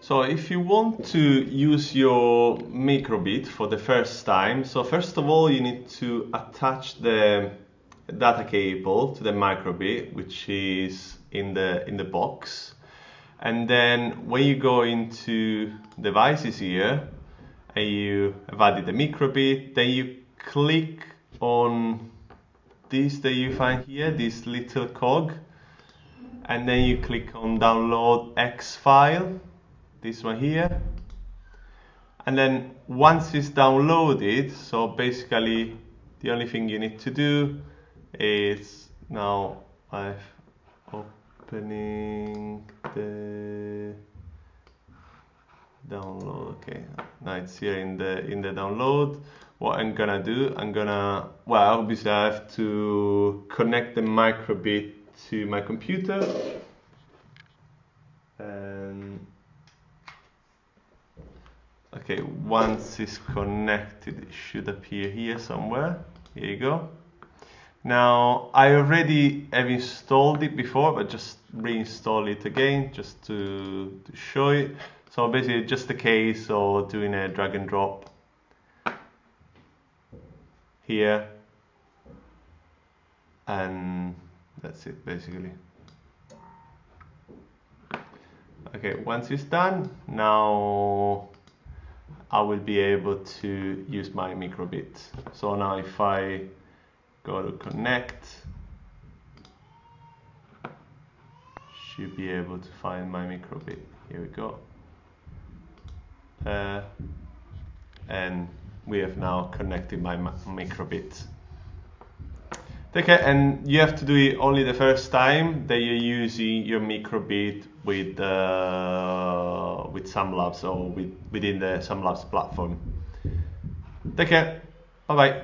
So if you want to use your Microbit for the first time, so first of all you need to attach the data cable to the Microbit, which is in the box. And then when you go into devices here and you have added the Microbit, then you click on this that you find here, this little cog, and then you click on download X file, this one here. And then once it's downloaded, so basically the only thing you need to do is, now I'm opening the download. Okay, now it's here in the download. What I'm gonna do, well, obviously I have to connect the Microbit to my computer, and okay, once it's connected it should appear here somewhere. Here you go. Now I already have installed it before, but just reinstall it again just to show it. So basically just a case of doing a drag and drop here, and that's it basically. Okay, once it's done, now I will be able to use my Microbit. So now if I go to connect, should be able to find my Microbit. Here we go. And we have now connected my Microbit. Okay, and you have to do it only the first time that you're using your Microbit with SumLabs or within the SumLabs platform. Take care. Bye bye.